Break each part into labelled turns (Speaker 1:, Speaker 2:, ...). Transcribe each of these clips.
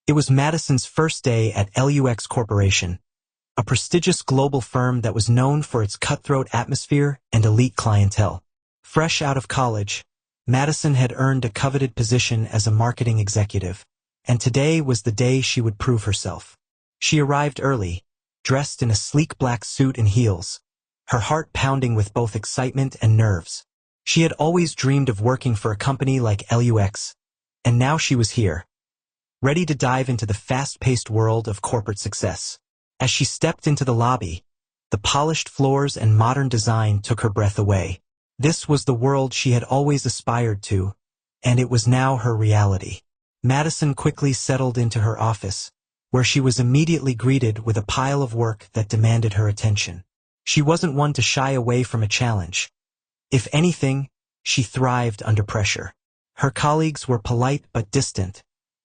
Speaker 1: It was Madison's first day at LUX Corporation, a prestigious global firm that was known for its cutthroat atmosphere and elite clientele. Fresh out of college, Madison had earned a coveted position as a marketing executive, and today was the day she would prove herself. She arrived early, dressed in a sleek black suit and heels, her heart pounding with both excitement and nerves. She had always dreamed of working for a company like LUX, and now she was here, ready to dive into the fast-paced world of corporate success. As she stepped into the lobby, the polished floors and modern design took her breath away. This was the world she had always aspired to, and it was now her reality. Madison quickly settled into her office, where she was immediately greeted with a pile of work that demanded her attention. She wasn't one to shy away from a challenge. If anything, she thrived under pressure. Her colleagues were polite but distant,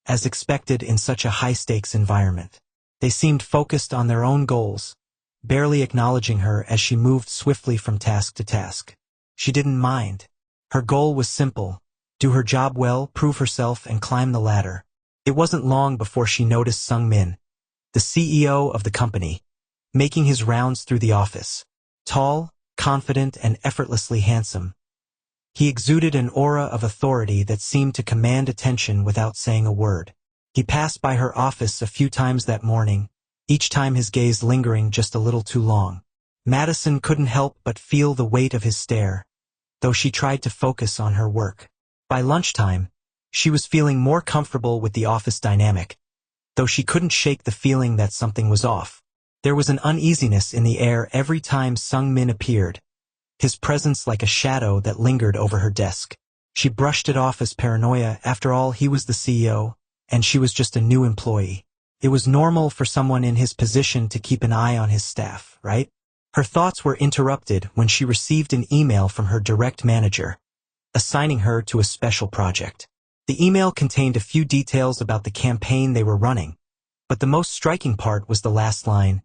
Speaker 1: as expected in such a high-stakes environment. They seemed focused on their own goals, barely acknowledging her as she moved swiftly from task to task. She didn't mind. Her goal was simple: do her job well, prove herself, and climb the ladder. It wasn't long before she noticed Sung-Min, the CEO of the company, making his rounds through the office. Tall, confident, and effortlessly handsome, he exuded an aura of authority that seemed to command attention without saying a word. He passed by her office a few times that morning, each time his gaze lingering just a little too long. Madison couldn't help but feel the weight of his stare, though she tried to focus on her work. By lunchtime, she was feeling more comfortable with the office dynamic, though she couldn't shake the feeling that something was off. There was an uneasiness in the air every time Sung-Min appeared, his presence like a shadow that lingered over her desk. She brushed it off as paranoia. After all, he was the CEO, and she was just a new employee. It was normal for someone in his position to keep an eye on his staff, right? Her thoughts were interrupted when she received an email from her direct manager, assigning her to a special project. The email contained a few details about the campaign they were running, but the most striking part was the last line: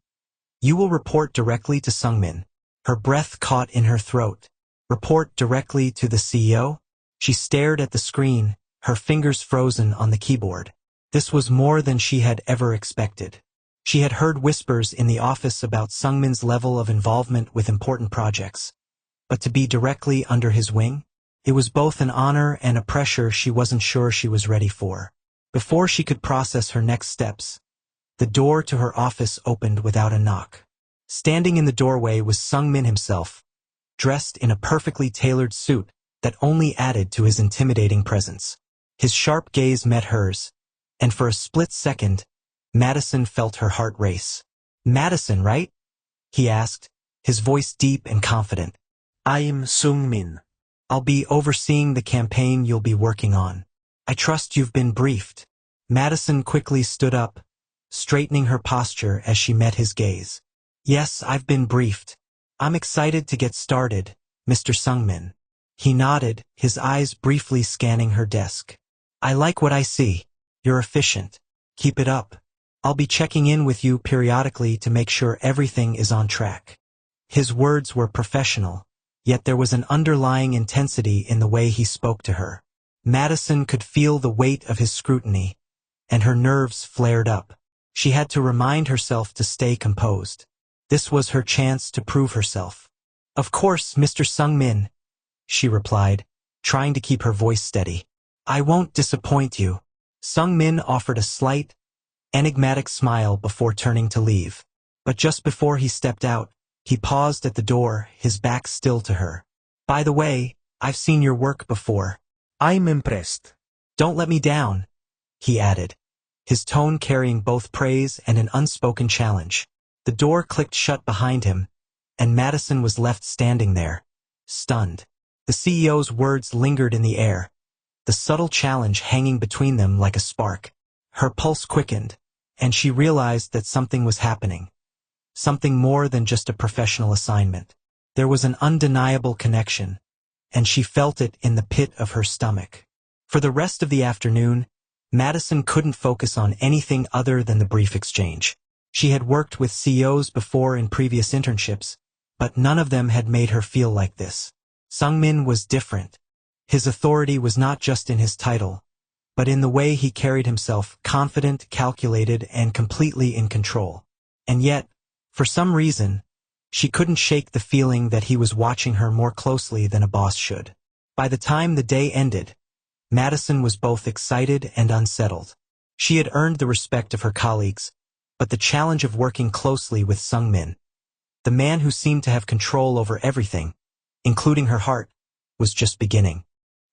Speaker 1: "You will report directly to Sung-Min." Her breath caught in her throat. Report directly to the CEO? She stared at the screen, her fingers frozen on the keyboard. This was more than she had ever expected. She had heard whispers in the office about Sung-Min's level of involvement with important projects, but to be directly under his wing? It was both an honor and a pressure she wasn't sure she was ready for. Before she could process her next steps, the door to her office opened without a knock. Standing in the doorway was Sung-Min himself, dressed in a perfectly tailored suit that only added to his intimidating presence. His sharp gaze met hers, and for a split second, Madison felt her heart race. "Madison, right?" he asked, his voice deep and confident. "I'm Sung-Min. I'll be overseeing the campaign you'll be working on. I trust you've been briefed." Madison quickly stood up, straightening her posture as she met his gaze. "Yes, I've been briefed. I'm excited to get started, Mr. Sung-Min." He nodded, his eyes briefly scanning her desk. "I like what I see. You're efficient. Keep it up. I'll be checking in with you periodically to make sure everything is on track." His words were professional, yet there was an underlying intensity in the way he spoke to her. Madison could feel the weight of his scrutiny, and her nerves flared up. She had to remind herself to stay composed. This was her chance to prove herself. "Of course, Mr. Sung-Min," she replied, trying to keep her voice steady. "I won't disappoint you." Sung-Min offered a slight, enigmatic smile before turning to leave. But just before he stepped out, he paused at the door, his back still to her. "By the way, I've seen your work before. I'm impressed. Don't let me down," he added, his tone carrying both praise and an unspoken challenge. The door clicked shut behind him, and Madison was left standing there, stunned. The CEO's words lingered in the air, the subtle challenge hanging between them like a spark. Her pulse quickened, and she realized that something was happening. Something more than just a professional assignment. There was an undeniable connection, and she felt it in the pit of her stomach. For the rest of the afternoon, Madison couldn't focus on anything other than the brief exchange. She had worked with CEOs before in previous internships, but none of them had made her feel like this. Sung-Min was different. His authority was not just in his title, but in the way he carried himself, confident, calculated, and completely in control. And yet, for some reason, she couldn't shake the feeling that he was watching her more closely than a boss should. By the time the day ended, Madison was both excited and unsettled. She had earned the respect of her colleagues, but the challenge of working closely with Sung-Min, the man who seemed to have control over everything, including her heart, was just beginning.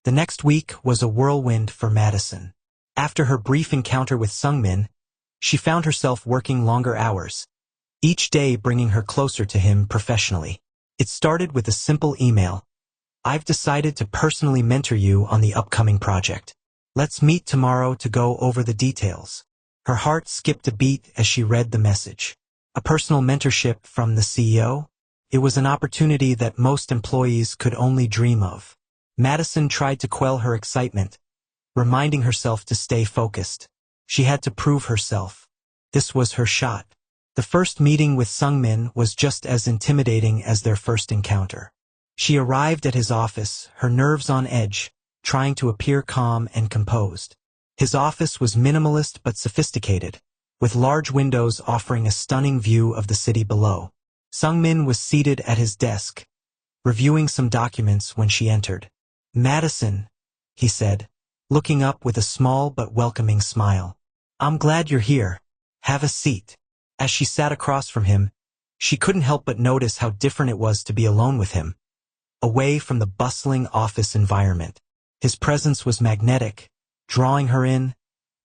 Speaker 1: The next week was a whirlwind for Madison. After her brief encounter with Sung-Min, she found herself working longer hours, each day bringing her closer to him professionally. It started with a simple email. "I've decided to personally mentor you on the upcoming project. Let's meet tomorrow to go over the details." Her heart skipped a beat as she read the message. A personal mentorship from the CEO? It was an opportunity that most employees could only dream of. Madison tried to quell her excitement, reminding herself to stay focused. She had to prove herself. This was her shot. The first meeting with Sung-Min was just as intimidating as their first encounter. She arrived at his office, her nerves on edge, trying to appear calm and composed. His office was minimalist but sophisticated, with large windows offering a stunning view of the city below. Sung-Min was seated at his desk, reviewing some documents when she entered. "Madison," he said, looking up with a small but welcoming smile. "I'm glad you're here. Have a seat." As she sat across from him, she couldn't help but notice how different it was to be alone with him, away from the bustling office environment. His presence was magnetic, drawing her in,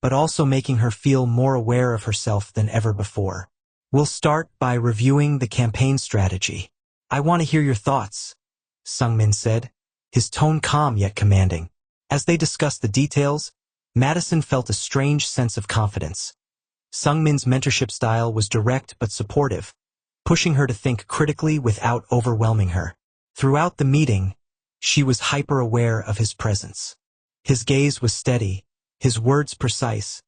Speaker 1: but also making her feel more aware of herself than ever before. "We'll start by reviewing the campaign strategy. I want to hear your thoughts," Sung-Min said, his tone calm yet commanding. As they discussed the details, Madison felt a strange sense of confidence. Sung-Min's mentorship style was direct but supportive, pushing her to think critically without overwhelming her. Throughout the meeting, she was hyper-aware of his presence. His gaze was steady, his words precise,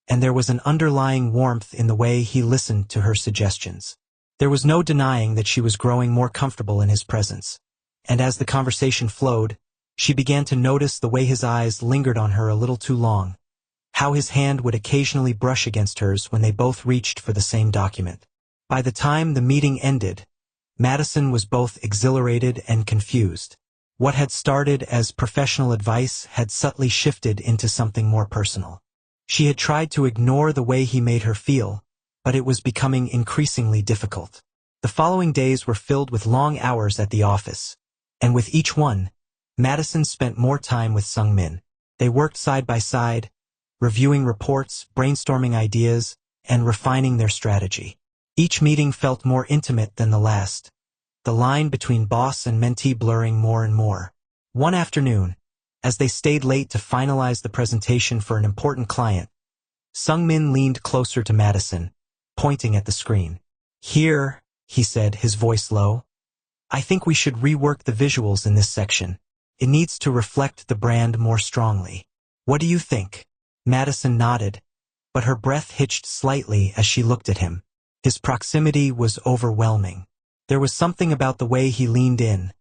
Speaker 1: and there was an underlying warmth in the way he listened to her suggestions. There was no denying that she was growing more comfortable in his presence, and as the conversation flowed, she began to notice the way his eyes lingered on her a little too long, how his hand would occasionally brush against hers when they both reached for the same document. By the time the meeting ended, Madison was both exhilarated and confused. What had started as professional advice had subtly shifted into something more personal. She had tried to ignore the way he made her feel, but it was becoming increasingly difficult. The following days were filled with long hours at the office, and with each one, Madison spent more time with Sung-Min. They worked side by side, reviewing reports, brainstorming ideas, and refining their strategy. Each meeting felt more intimate than the last, the line between boss and mentee blurring more and more. One afternoon, as they stayed late to finalize the presentation for an important client, Sung-Min leaned closer to Madison, pointing at the screen. "Here," he said, his voice low. "I think we should rework the visuals in this section. It needs to reflect the brand more strongly. What do you think?" Madison nodded, but her breath hitched slightly as she looked at him. His proximity was overwhelming. There was something about the way he leaned in,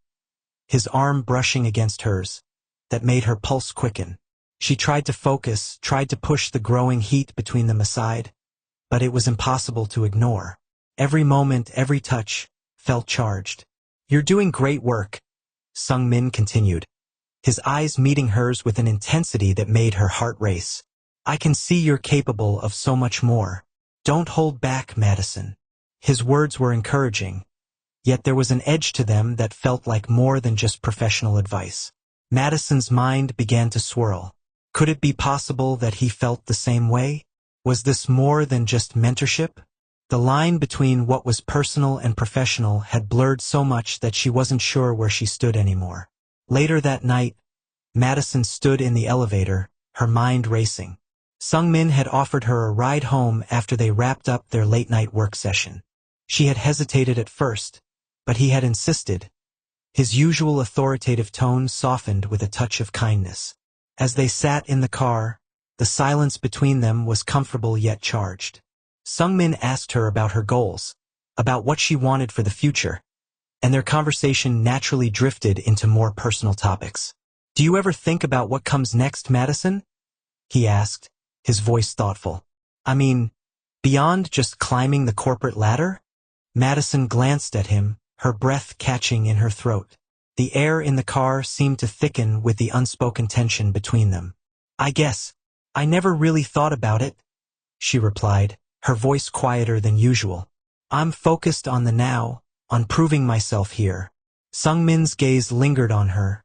Speaker 1: his arm brushing against hers, that made her pulse quicken. She tried to focus, tried to push the growing heat between them aside, but it was impossible to ignore. Every moment, every touch, felt charged. "You're doing great work," Sung-Min continued, his eyes meeting hers with an intensity that made her heart race. "I can see you're capable of so much more. Don't hold back, Madison." His words were encouraging, yet there was an edge to them that felt like more than just professional advice. Madison's mind began to swirl. Could it be possible that he felt the same way? Was this more than just mentorship? The line between what was personal and professional had blurred so much that she wasn't sure where she stood anymore. Later that night, Madison stood in the elevator, her mind racing. Sung-Min had offered her a ride home after they wrapped up their late-night work session. She had hesitated at first, but he had insisted. His usual authoritative tone softened with a touch of kindness. As they sat in the car, the silence between them was comfortable yet charged. Sung-Min asked her about her goals, about what she wanted for the future, and their conversation naturally drifted into more personal topics. "Do you ever think about what comes next, Madison?" he asked, his voice thoughtful. I mean, beyond just climbing the corporate ladder? Madison glanced at him, her breath catching in her throat. The air in the car seemed to thicken with the unspoken tension between them. I guess. I never really thought about it, she replied, her voice quieter than usual. I'm focused on the now, on proving myself here. Sung-Min's gaze lingered on her,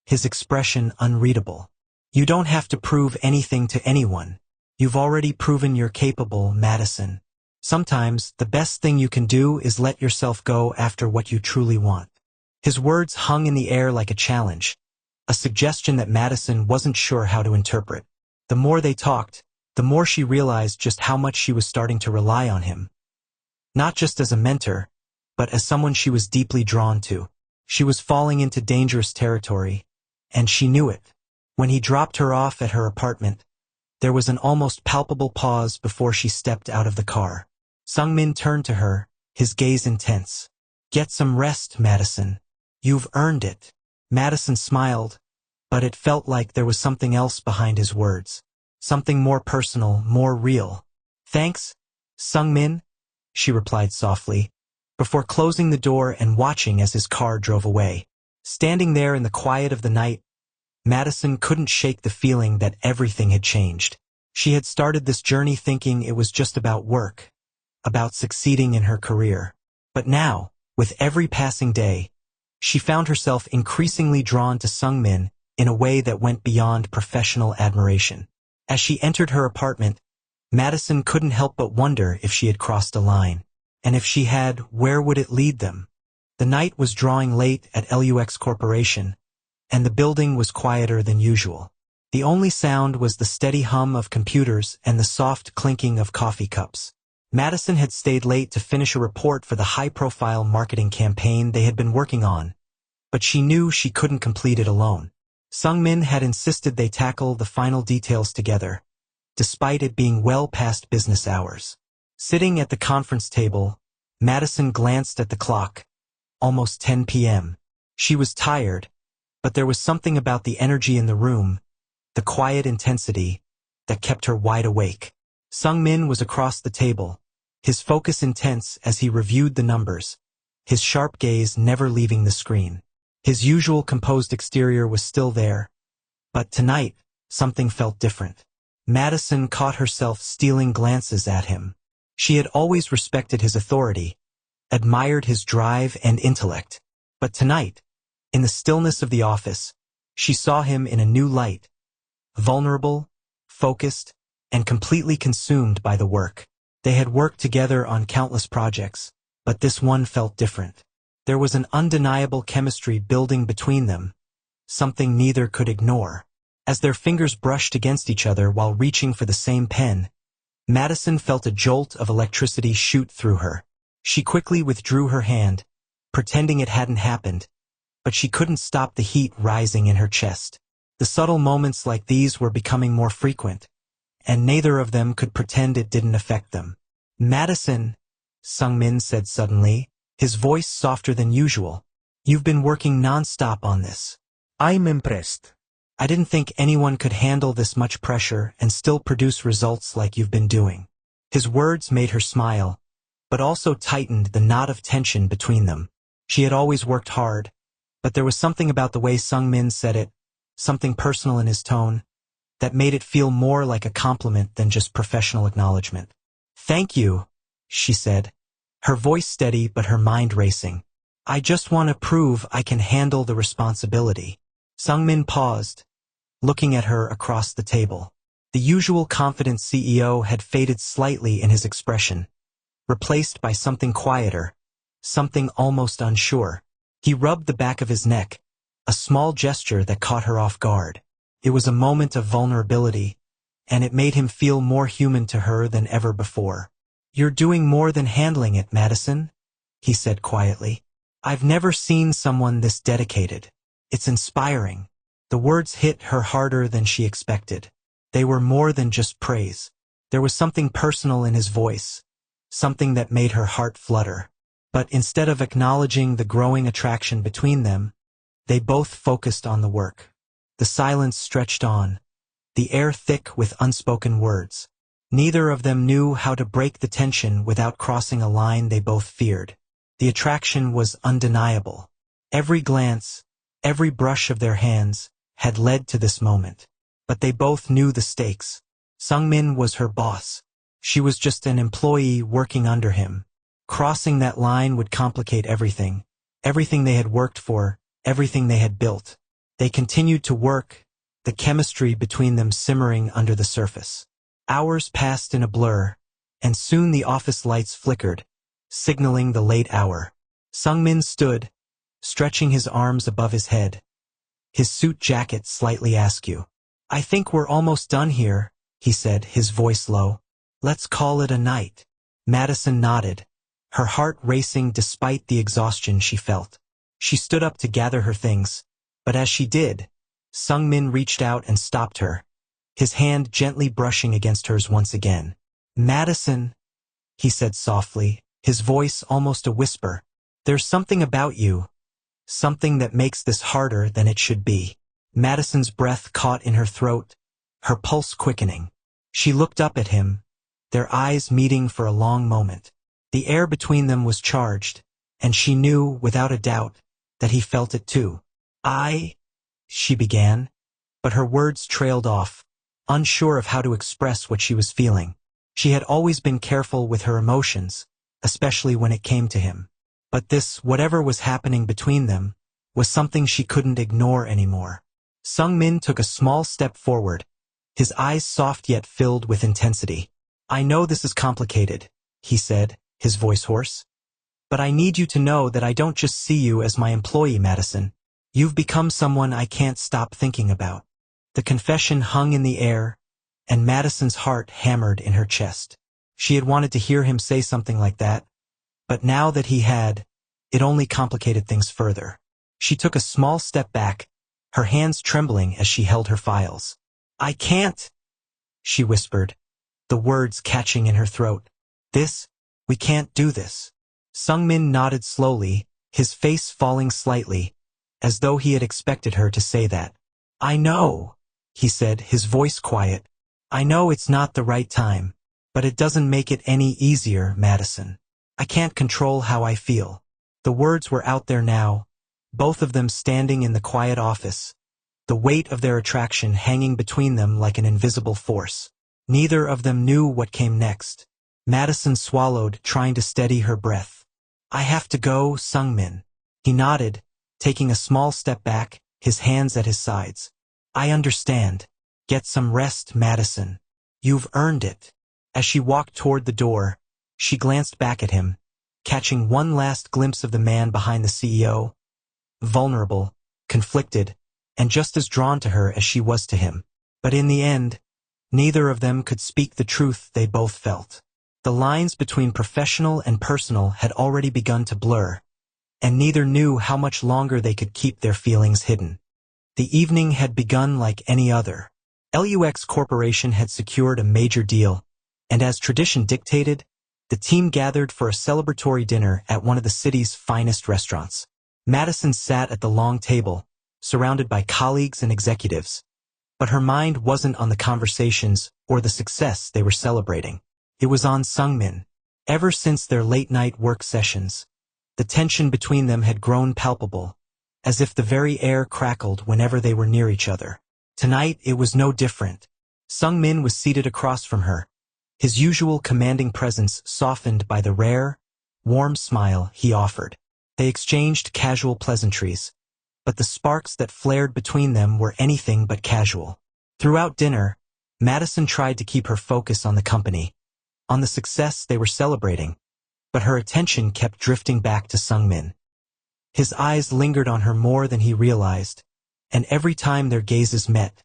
Speaker 1: his expression unreadable. You don't have to prove anything to anyone. You've already proven you're capable, Madison. Sometimes, the best thing you can do is let yourself go after what you truly want. His words hung in the air like a challenge, a suggestion that Madison wasn't sure how to interpret. The more they talked, the more she realized just how much she was starting to rely on him. Not just as a mentor, but as someone she was deeply drawn to. She was falling into dangerous territory, and she knew it. When he dropped her off at her apartment, there was an almost palpable pause before she stepped out of the car. Sung-Min turned to her, his gaze intense. Get some rest, Madison. You've earned it. Madison smiled, but it felt like there was something else behind his words. Something more personal, more real. Thanks, Sung-Min, she replied softly, before closing the door and watching as his car drove away. Standing there in the quiet of the night, Madison couldn't shake the feeling that everything had changed. She had started this journey thinking it was just about work, about succeeding in her career. But now, with every passing day, she found herself increasingly drawn to Sung-Min in a way that went beyond professional admiration. As she entered her apartment, Madison couldn't help but wonder if she had crossed a line. And if she had, where would it lead them? The night was drawing late at LUX Corporation, and the building was quieter than usual. The only sound was the steady hum of computers and the soft clinking of coffee cups. Madison had stayed late to finish a report for the high-profile marketing campaign they had been working on, but she knew she couldn't complete it alone. Sung-Min had insisted they tackle the final details together, despite it being well past business hours. Sitting at the conference table, Madison glanced at the clock. Almost 10 p.m. She was tired, but there was something about the energy in the room, the quiet intensity, that kept her wide awake. Sung-Min was across the table, his focus intense as he reviewed the numbers, his sharp gaze never leaving the screen. His usual composed exterior was still there, but tonight, something felt different. Madison caught herself stealing glances at him. She had always respected his authority, admired his drive and intellect, but tonight, in the stillness of the office, she saw him in a new light, vulnerable, focused, and completely consumed by the work. They had worked together on countless projects, but this one felt different. There was an undeniable chemistry building between them, something neither could ignore. As their fingers brushed against each other while reaching for the same pen, Madison felt a jolt of electricity shoot through her. She quickly withdrew her hand, pretending it hadn't happened, but she couldn't stop the heat rising in her chest. The subtle moments like these were becoming more frequent, and neither of them could pretend it didn't affect them. Madison, Sung-Min said suddenly, his voice softer than usual. You've been working non-stop on this. I'm impressed. I didn't think anyone could handle this much pressure and still produce results like you've been doing. His words made her smile, but also tightened the knot of tension between them. She had always worked hard, but there was something about the way Sung-Min said it, something personal in his tone, that made it feel more like a compliment than just professional acknowledgement. Thank you, she said, her voice steady but her mind racing. I just want to prove I can handle the responsibility. Sung-Min paused, looking at her across the table. The usual confident CEO had faded slightly in his expression, replaced by something quieter, something almost unsure. He rubbed the back of his neck, a small gesture that caught her off guard. It was a moment of vulnerability, and it made him feel more human to her than ever before. You're doing more than handling it, Madison, he said quietly. I've never seen someone this dedicated. It's inspiring. The words hit her harder than she expected. They were more than just praise. There was something personal in his voice, something that made her heart flutter. But instead of acknowledging the growing attraction between them, they both focused on the work. The silence stretched on, the air thick with unspoken words. Neither of them knew how to break the tension without crossing a line they both feared. The attraction was undeniable. Every glance, every brush of their hands, had led to this moment. But they both knew the stakes. Sung-Min was her boss. She was just an employee working under him. Crossing that line would complicate everything. Everything they had worked for, everything they had built. They continued to work, the chemistry between them simmering under the surface. Hours passed in a blur, and soon the office lights flickered, signaling the late hour. Sung-Min stood, stretching his arms above his head. His suit jacket slightly askew. "I think we're almost done here," he said, his voice low. "Let's call it a night." Madison nodded, her heart racing despite the exhaustion she felt. She stood up to gather her things, but as she did, Sung-Min reached out and stopped her, his hand gently brushing against hers once again. "Madison," he said softly, his voice almost a whisper, "there's something about you, something that makes this harder than it should be." Madison's breath caught in her throat, her pulse quickening. She looked up at him, their eyes meeting for a long moment. The air between them was charged, and she knew, without a doubt, that he felt it too. She began, but her words trailed off, unsure of how to express what she was feeling. She had always been careful with her emotions, especially when it came to him. But this, whatever was happening between them, was something she couldn't ignore anymore. Sung-Min took a small step forward, his eyes soft yet filled with intensity. "I know this is complicated," he said, his voice hoarse. "But I need you to know that I don't just see you as my employee, Madison. You've become someone I can't stop thinking about." The confession hung in the air, and Madison's heart hammered in her chest. She had wanted to hear him say something like that, but now that he had, it only complicated things further. She took a small step back, her hands trembling as she held her files. "I can't," she whispered, the words catching in her throat. We can't do this." Sung-Min nodded slowly, his face falling slightly, as though he had expected her to say that. "I know," he said, his voice quiet. "I know it's not the right time, but it doesn't make it any easier, Madison. I can't control how I feel." The words were out there now, both of them standing in the quiet office, the weight of their attraction hanging between them like an invisible force. Neither of them knew what came next. Madison swallowed, trying to steady her breath. "I have to go, Sung-Min." He nodded, taking a small step back, his hands at his sides. "I understand. Get some rest, Madison. You've earned it." As she walked toward the door, she glanced back at him, catching one last glimpse of the man behind the CEO, vulnerable, conflicted, and just as drawn to her as she was to him. But in the end, neither of them could speak the truth they both felt. The lines between professional and personal had already begun to blur, and neither knew how much longer they could keep their feelings hidden. The evening had begun like any other. LUX Corporation had secured a major deal, and as tradition dictated, the team gathered for a celebratory dinner at one of the city's finest restaurants. Madison sat at the long table, surrounded by colleagues and executives, but her mind wasn't on the conversations or the success they were celebrating. It was on Sung-Min. Ever since their late-night work sessions, the tension between them had grown palpable, as if the very air crackled whenever they were near each other. Tonight it was no different. Sung-Min was seated across from her, his usual commanding presence softened by the rare, warm smile he offered. They exchanged casual pleasantries, but the sparks that flared between them were anything but casual. Throughout dinner, Madison tried to keep her focus on the company, on the success they were celebrating, but her attention kept drifting back to Sung-Min. His eyes lingered on her more than he realized, and every time their gazes met,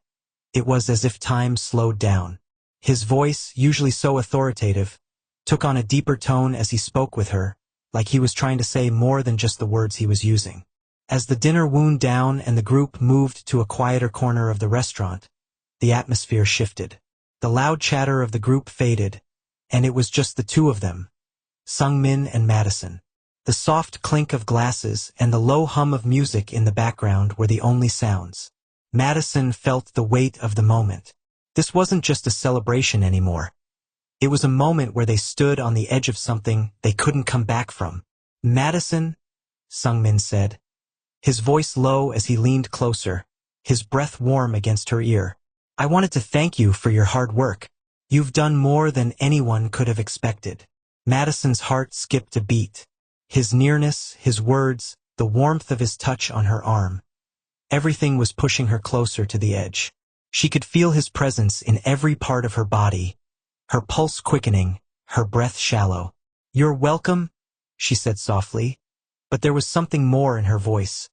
Speaker 1: it was as if time slowed down. His voice, usually so authoritative, took on a deeper tone as he spoke with her, like he was trying to say more than just the words he was using. As the dinner wound down and the group moved to a quieter corner of the restaurant, the atmosphere shifted. The loud chatter of the group faded, and it was just the two of them, Sung-Min and Madison. The soft clink of glasses and the low hum of music in the background were the only sounds. Madison felt the weight of the moment. This wasn't just a celebration anymore. It was a moment where they stood on the edge of something they couldn't come back from. Madison, Sung-Min said, his voice low as he leaned closer, his breath warm against her ear. I wanted to thank you for your hard work. You've done more than anyone could have expected. Madison's heart skipped a beat. His nearness, his words, the warmth of his touch on her arm. Everything was pushing her closer to the edge. She could feel his presence in every part of her body, her pulse quickening, her breath shallow. You're welcome, she said softly, but there was something more in her voice.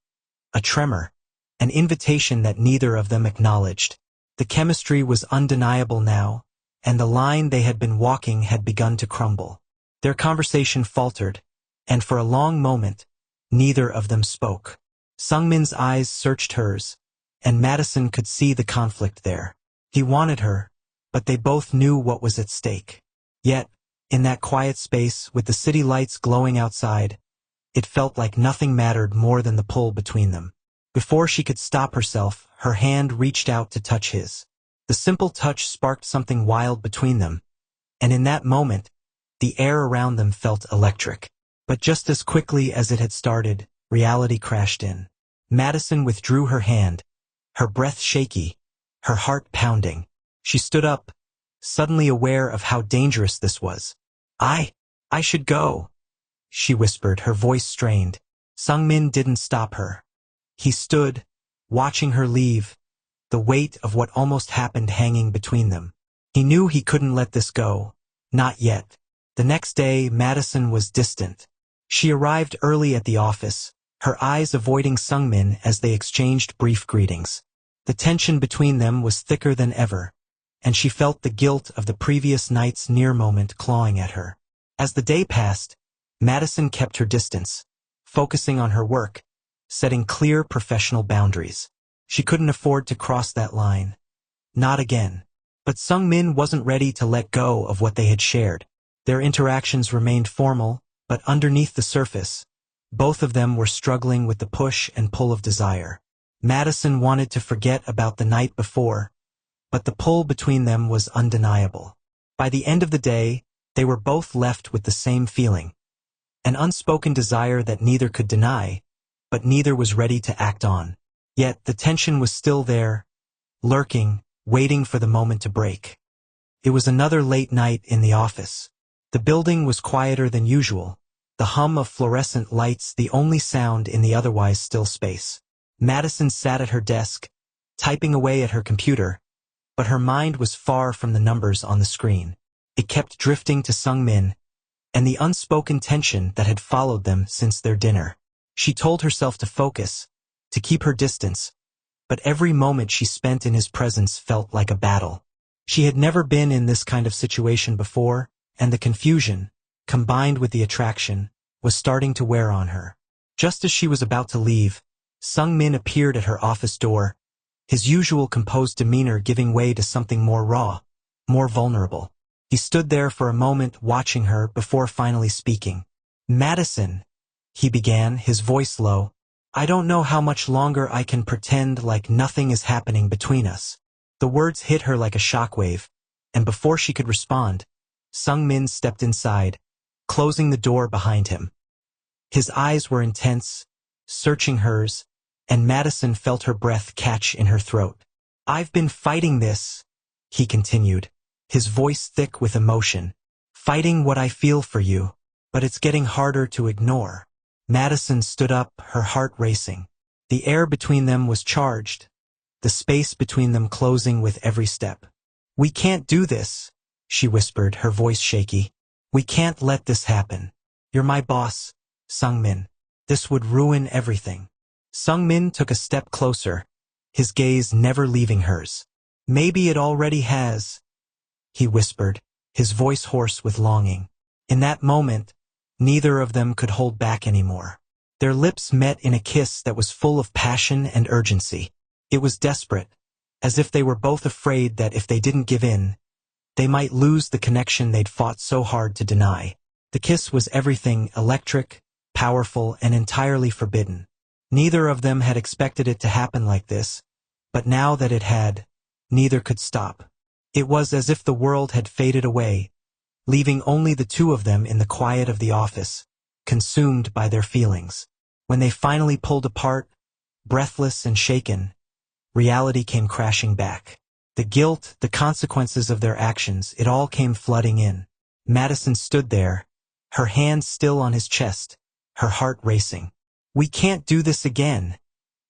Speaker 1: A tremor, an invitation that neither of them acknowledged. The chemistry was undeniable now, and the line they had been walking had begun to crumble. Their conversation faltered, and for a long moment, neither of them spoke. Sung-Min's eyes searched hers, and Madison could see the conflict there. He wanted her, but they both knew what was at stake. Yet, in that quiet space, with the city lights glowing outside, it felt like nothing mattered more than the pull between them. Before she could stop herself, her hand reached out to touch his. The simple touch sparked something wild between them, and in that moment, the air around them felt electric. But just as quickly as it had started, reality crashed in. Madison withdrew her hand, her breath shaky, her heart pounding. She stood up, suddenly aware of how dangerous this was. I should go, she whispered, her voice strained. Sung-Min didn't stop her. He stood, watching her leave, the weight of what almost happened hanging between them. He knew he couldn't let this go. Not yet. The next day, Madison was distant. She arrived early at the office, her eyes avoiding Sung-Min as they exchanged brief greetings. The tension between them was thicker than ever, and she felt the guilt of the previous night's near moment clawing at her. As the day passed, Madison kept her distance, focusing on her work, setting clear professional boundaries. She couldn't afford to cross that line. Not again. But Sung-Min wasn't ready to let go of what they had shared. Their interactions remained formal, but underneath the surface, both of them were struggling with the push and pull of desire. Madison wanted to forget about the night before, but the pull between them was undeniable. By the end of the day, they were both left with the same feeling. An unspoken desire that neither could deny, but neither was ready to act on. Yet the tension was still there, lurking, waiting for the moment to break. It was another late night in the office. The building was quieter than usual, the hum of fluorescent lights the only sound in the otherwise still space. Madison sat at her desk, typing away at her computer, but her mind was far from the numbers on the screen. It kept drifting to Sung-Min, and the unspoken tension that had followed them since their dinner. She told herself to focus, to keep her distance, but every moment she spent in his presence felt like a battle. She had never been in this kind of situation before, and the confusion, combined with the attraction, was starting to wear on her. Just as she was about to leave, Sung-Min appeared at her office door, his usual composed demeanor giving way to something more raw, more vulnerable. He stood there for a moment watching her before finally speaking. Madison, he began, his voice low, I don't know how much longer I can pretend like nothing is happening between us. The words hit her like a shockwave, and before she could respond, Sung-Min stepped inside, closing the door behind him. His eyes were intense, searching hers, and Madison felt her breath catch in her throat. I've been fighting this, he continued, his voice thick with emotion. Fighting what I feel for you, but it's getting harder to ignore. Madison stood up, her heart racing. The air between them was charged, the space between them closing with every step. We can't do this, she whispered, her voice shaky. We can't let this happen. You're my boss, Sung-Min. This would ruin everything. Sung-Min took a step closer, his gaze never leaving hers. Maybe it already has, he whispered, his voice hoarse with longing. In that moment, neither of them could hold back anymore. Their lips met in a kiss that was full of passion and urgency. It was desperate, as if they were both afraid that if they didn't give in, they might lose the connection they'd fought so hard to deny. The kiss was everything electric, powerful, and entirely forbidden. Neither of them had expected it to happen like this, but now that it had, neither could stop. It was as if the world had faded away, leaving only the two of them in the quiet of the office, consumed by their feelings. When they finally pulled apart, breathless and shaken, reality came crashing back. The guilt, the consequences of their actions, it all came flooding in. Madison stood there, her hand still on his chest, her heart racing. "We can't do this again,"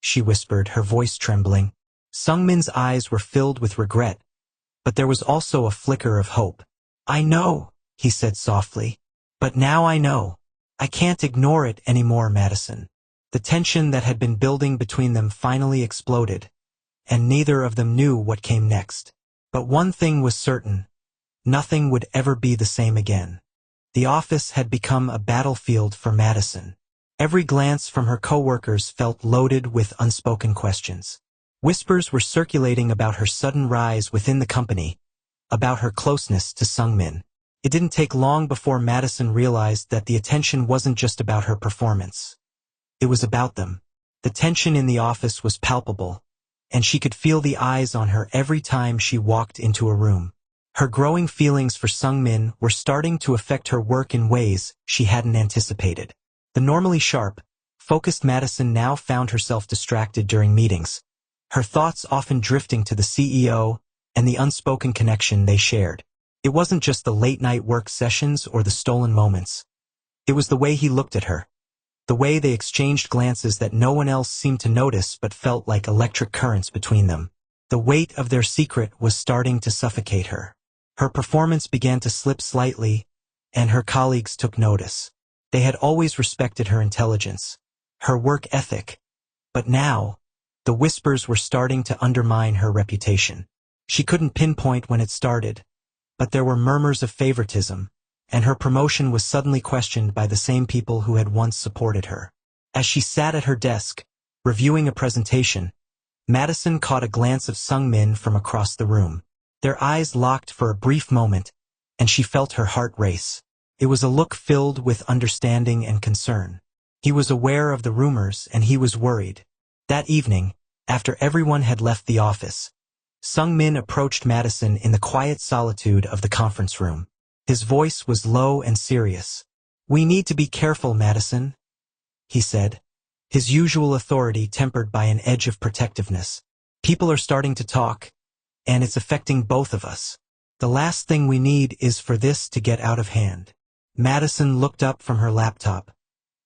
Speaker 1: she whispered, her voice trembling. Sung-Min's eyes were filled with regret, but there was also a flicker of hope. "I know," he said softly. "But now I know. I can't ignore it anymore, Madison." The tension that had been building between them finally exploded, and neither of them knew what came next. But one thing was certain: nothing would ever be the same again. The office had become a battlefield for Madison. Every glance from her coworkers felt loaded with unspoken questions. Whispers were circulating about her sudden rise within the company, about her closeness to Sung-Min. It didn't take long before Madison realized that the attention wasn't just about her performance. It was about them. The tension in the office was palpable, and she could feel the eyes on her every time she walked into a room. Her growing feelings for Sung-Min were starting to affect her work in ways she hadn't anticipated. The normally sharp, focused Madison now found herself distracted during meetings, her thoughts often drifting to the CEO and the unspoken connection they shared. It wasn't just the late-night work sessions or the stolen moments. It was the way he looked at her, the way they exchanged glances that no one else seemed to notice but felt like electric currents between them. The weight of their secret was starting to suffocate her. Her performance began to slip slightly, and her colleagues took notice. They had always respected her intelligence, her work ethic, but now, the whispers were starting to undermine her reputation. She couldn't pinpoint when it started, but there were murmurs of favoritism, and her promotion was suddenly questioned by the same people who had once supported her. As she sat at her desk, reviewing a presentation, Madison caught a glance of Sung-Min from across the room. Their eyes locked for a brief moment, and she felt her heart race. It was a look filled with understanding and concern. He was aware of the rumors, and he was worried. That evening, after everyone had left the office, Sung-Min approached Madison in the quiet solitude of the conference room. His voice was low and serious. "We need to be careful, Madison," he said, his usual authority tempered by an edge of protectiveness. "People are starting to talk, and it's affecting both of us. The last thing we need is for this to get out of hand." Madison looked up from her laptop,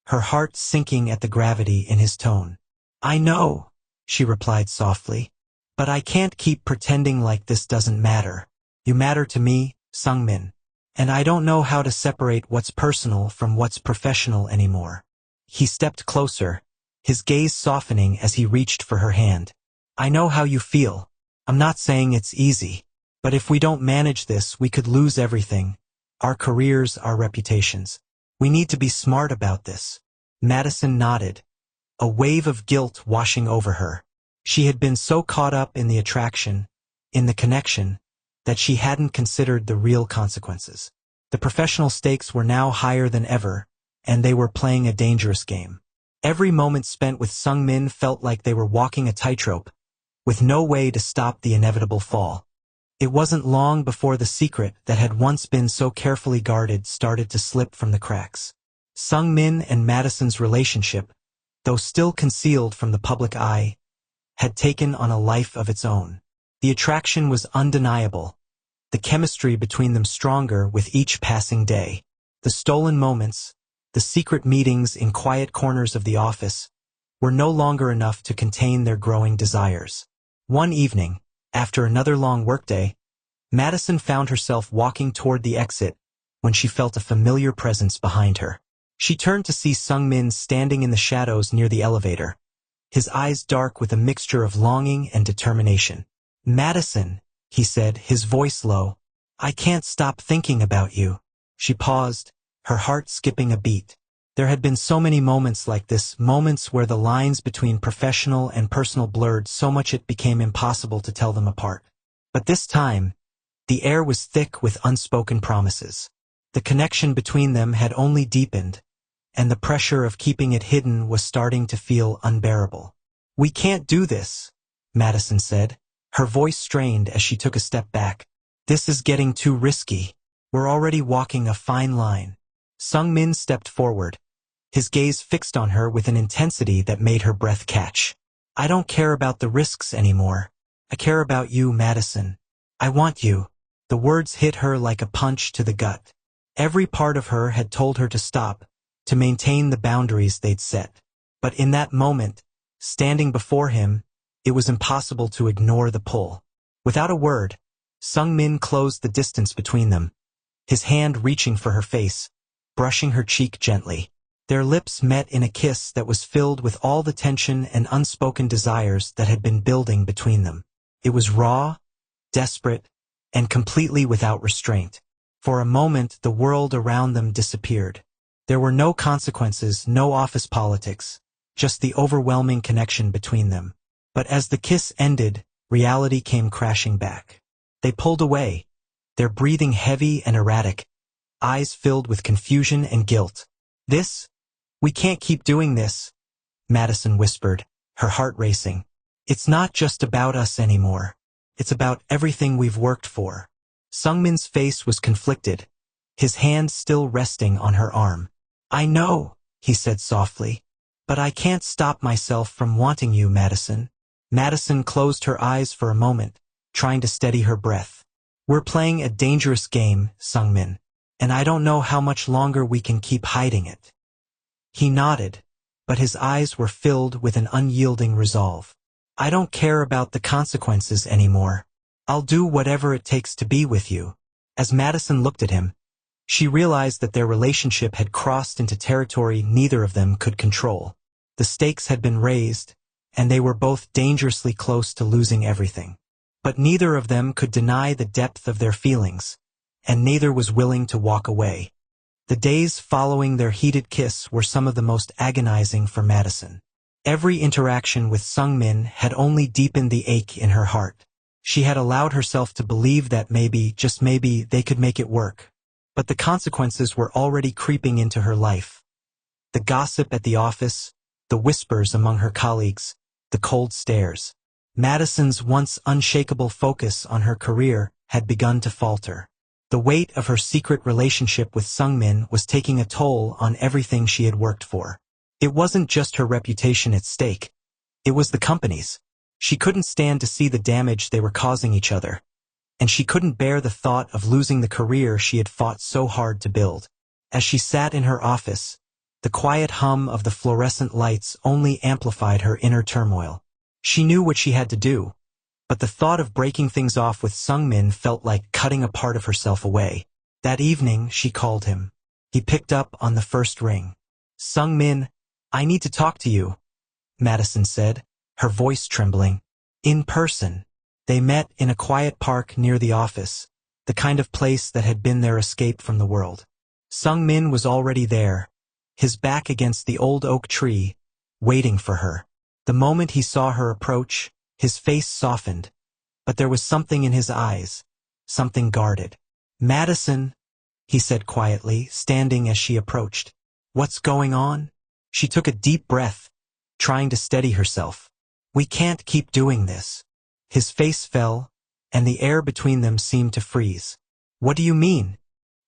Speaker 1: her heart sinking at the gravity in his tone. "I know," she replied softly, "but I can't keep pretending like this doesn't matter. You matter to me, Sung-Min, and I don't know how to separate what's personal from what's professional anymore." He stepped closer, his gaze softening as he reached for her hand. "I know how you feel. I'm not saying it's easy, but if we don't manage this, we could lose everything, our careers, our reputations. We need to be smart about this." Madison nodded, a wave of guilt washing over her. She had been so caught up in the attraction, in the connection, that she hadn't considered the real consequences. The professional stakes were now higher than ever, and they were playing a dangerous game. Every moment spent with Sung-Min felt like they were walking a tightrope, with no way to stop the inevitable fall. It wasn't long before the secret that had once been so carefully guarded started to slip from the cracks. Sung-Min and Madison's relationship, though still concealed from the public eye, had taken on a life of its own. The attraction was undeniable, the chemistry between them stronger with each passing day. The stolen moments, the secret meetings in quiet corners of the office, were no longer enough to contain their growing desires. One evening, after another long workday, Madison found herself walking toward the exit when she felt a familiar presence behind her. She turned to see Sung-Min standing in the shadows near the elevator, his eyes dark with a mixture of longing and determination. "Madison," he said, his voice low, "I can't stop thinking about you." She paused, her heart skipping a beat. There had been so many moments like this, moments where the lines between professional and personal blurred so much it became impossible to tell them apart. But this time, the air was thick with unspoken promises. The connection between them had only deepened, and the pressure of keeping it hidden was starting to feel unbearable. "We can't do this," Madison said, her voice strained as she took a step back. This is getting too risky. We're already walking a fine line. Sung-Min stepped forward, his gaze fixed on her with an intensity that made her breath catch. I don't care about the risks anymore. I care about you, Madison. I want you. The words hit her like a punch to the gut. Every part of her had told her to stop, to maintain the boundaries they'd set. But in that moment, standing before him, it was impossible to ignore the pull. Without a word, Sung-Min closed the distance between them, his hand reaching for her face, brushing her cheek gently. Their lips met in a kiss that was filled with all the tension and unspoken desires that had been building between them. It was raw, desperate, and completely without restraint. For a moment, the world around them disappeared. There were no consequences, no office politics, just the overwhelming connection between them. But as the kiss ended, reality came crashing back. They pulled away, their breathing heavy and erratic, eyes filled with confusion and guilt. We can't keep doing this, Madison whispered, her heart racing. It's not just about us anymore. It's about everything we've worked for. Sung-Min's face was conflicted, his hand still resting on her arm. I know, he said softly, but I can't stop myself from wanting you, Madison. Madison closed her eyes for a moment, trying to steady her breath. We're playing a dangerous game, Sung-Min, and I don't know how much longer we can keep hiding it. He nodded, but his eyes were filled with an unyielding resolve. I don't care about the consequences anymore. I'll do whatever it takes to be with you. As Madison looked at him, she realized that their relationship had crossed into territory neither of them could control. The stakes had been raised, and they were both dangerously close to losing everything. But neither of them could deny the depth of their feelings, and neither was willing to walk away. The days following their heated kiss were some of the most agonizing for Madison. Every interaction with Sung-Min had only deepened the ache in her heart. She had allowed herself to believe that maybe, just maybe, they could make it work. But the consequences were already creeping into her life. The gossip at the office, the whispers among her colleagues, the cold stares. Madison's once unshakable focus on her career had begun to falter. The weight of her secret relationship with Sung-Min was taking a toll on everything she had worked for. It wasn't just her reputation at stake. It was the company's. She couldn't stand to see the damage they were causing each other, and she couldn't bear the thought of losing the career she had fought so hard to build. As she sat in her office, the quiet hum of the fluorescent lights only amplified her inner turmoil. She knew what she had to do, but the thought of breaking things off with Sung-Min felt like cutting a part of herself away. That evening, she called him. He picked up on the first ring. Sung-Min, I need to talk to you, Madison said, her voice trembling. In person. They met in a quiet park near the office, the kind of place that had been their escape from the world. Sung-Min was already there, his back against the old oak tree, waiting for her. The moment he saw her approach, his face softened, but there was something in his eyes, something guarded. Madison, he said quietly, standing as she approached. What's going on? She took a deep breath, trying to steady herself. We can't keep doing this. His face fell, and the air between them seemed to freeze. What do you mean?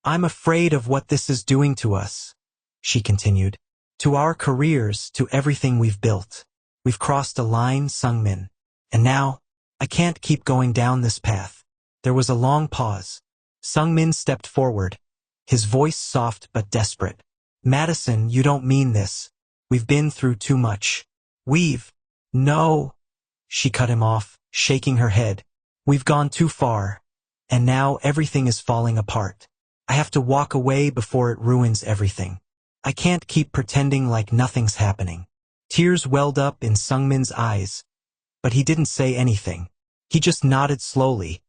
Speaker 1: I'm afraid of what this is doing to us, she continued. To our careers, to everything we've built. We've crossed a line, Sung-Min. And now, I can't keep going down this path. There was a long pause. Sung-Min stepped forward, his voice soft but desperate. Madison, you don't mean this. We've been through too much. No, she cut him off, shaking her head. We've gone too far, and now everything is falling apart. I have to walk away before it ruins everything. I can't keep pretending like nothing's happening. Tears welled up in Sung-Min's eyes, but he didn't say anything. He just nodded slowly,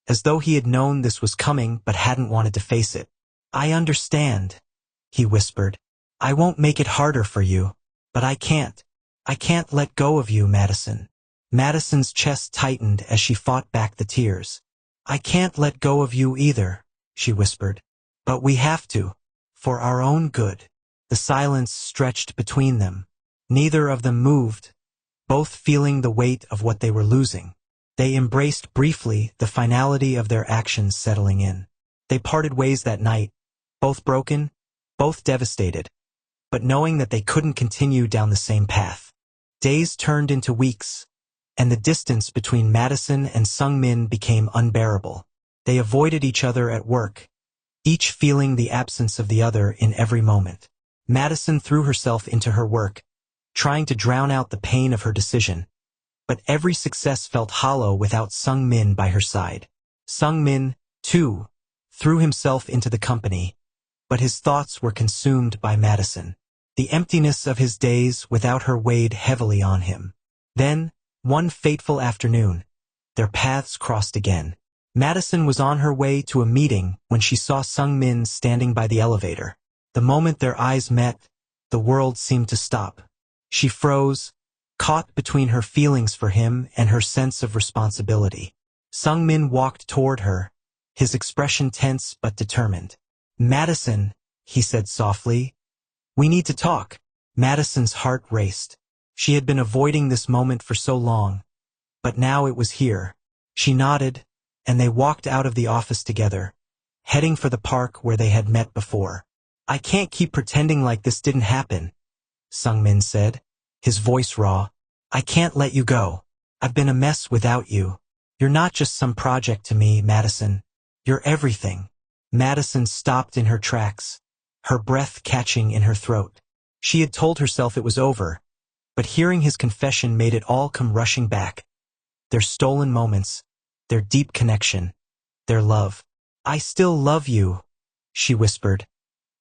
Speaker 1: as though he had known this was coming but hadn't wanted to face it. I understand, he whispered. I won't make it harder for you, but I can't. I can't let go of you, Madison. Madison's chest tightened as she fought back the tears. I can't let go of you either, she whispered. But we have to, for our own good. The silence stretched between them. Neither of them moved, both feeling the weight of what they were losing. They embraced briefly, the finality of their actions settling in. They parted ways that night, both broken, both devastated, but knowing that they couldn't continue down the same path. Days turned into weeks, and the distance between Madison and Sung-Min became unbearable. They avoided each other at work, each feeling the absence of the other in every moment. Madison threw herself into her work, trying to drown out the pain of her decision, but every success felt hollow without Sung-Min by her side. Sung-Min, too, threw himself into the company, but his thoughts were consumed by Madison. The emptiness of his days without her weighed heavily on him. Then, one fateful afternoon, their paths crossed again. Madison was on her way to a meeting when she saw Sung-Min standing by the elevator. The moment their eyes met, the world seemed to stop. She froze, caught between her feelings for him and her sense of responsibility. Sung-Min walked toward her, his expression tense but determined. "Madison," he said softly, "we need to talk." Madison's heart raced. She had been avoiding this moment for so long, but now it was here. She nodded, and they walked out of the office together, heading for the park where they had met before. "I can't keep pretending like this didn't happen," Sung-Min said, his voice raw. "I can't let you go. I've been a mess without you. You're not just some project to me, Madison. You're everything." Madison stopped in her tracks, her breath catching in her throat. She had told herself it was over, but hearing his confession made it all come rushing back. Their stolen moments, their deep connection, their love. "I still love you," she whispered,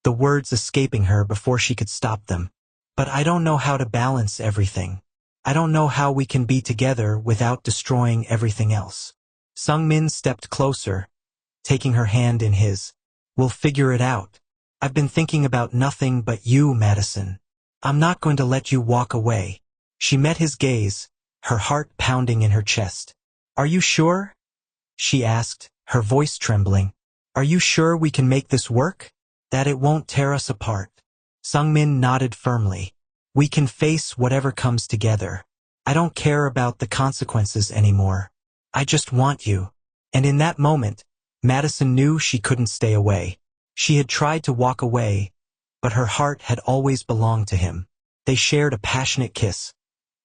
Speaker 1: the words escaping her before she could stop them. "But I don't know how to balance everything. I don't know how we can be together without destroying everything else." Sung-Min stepped closer, taking her hand in his. "We'll figure it out. I've been thinking about nothing but you, Madison. I'm not going to let you walk away." She met his gaze, her heart pounding in her chest. "Are you sure?" she asked, her voice trembling. "Are you sure we can make this work? That it won't tear us apart?" Sung-Min nodded firmly. "We can face whatever comes together. I don't care about the consequences anymore. I just want you." And in that moment, Madison knew she couldn't stay away. She had tried to walk away, but her heart had always belonged to him. They shared a passionate kiss,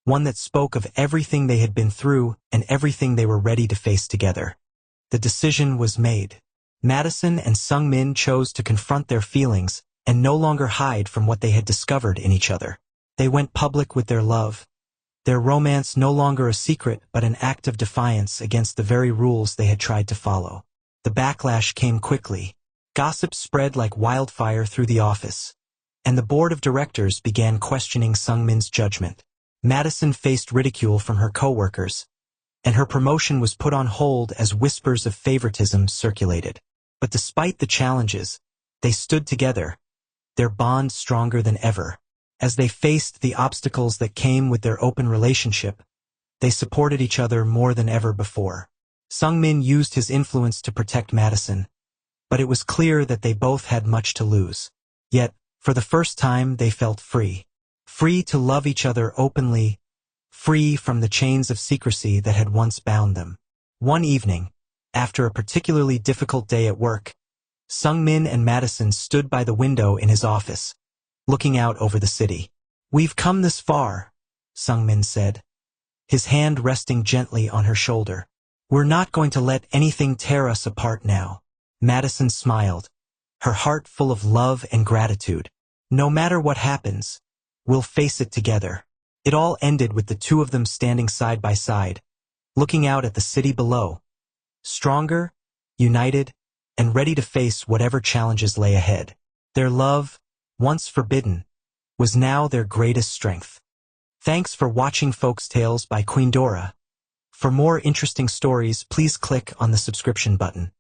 Speaker 1: one that spoke of everything they had been through and everything they were ready to face together. The decision was made. Madison and Sung-Min chose to confront their feelings and no longer hide from what they had discovered in each other. They went public with their love, their romance no longer a secret but an act of defiance against the very rules they had tried to follow. The backlash came quickly. Gossip spread like wildfire through the office, and the board of directors began questioning Sung-Min's judgment. Madison faced ridicule from her coworkers, and her promotion was put on hold as whispers of favoritism circulated. But despite the challenges, they stood together, their bond stronger than ever. As they faced the obstacles that came with their open relationship, they supported each other more than ever before. Sung-Min used his influence to protect Madison, but it was clear that they both had much to lose. Yet, for the first time, they felt free. Free to love each other openly, free from the chains of secrecy that had once bound them. One evening, after a particularly difficult day at work, Sung-Min and Madison stood by the window in his office, looking out over the city. "We've come this far," Sung-Min said, his hand resting gently on her shoulder. "We're not going to let anything tear us apart now." Madison smiled, her heart full of love and gratitude. "No matter what happens, we'll face it together." It all ended with the two of them standing side by side, looking out at the city below, stronger, united, and ready to face whatever challenges lay ahead. Their love, once forbidden, was now their greatest strength. Thanks for watching Folks Tales by Queen Dora. For more interesting stories, please click on the subscription button.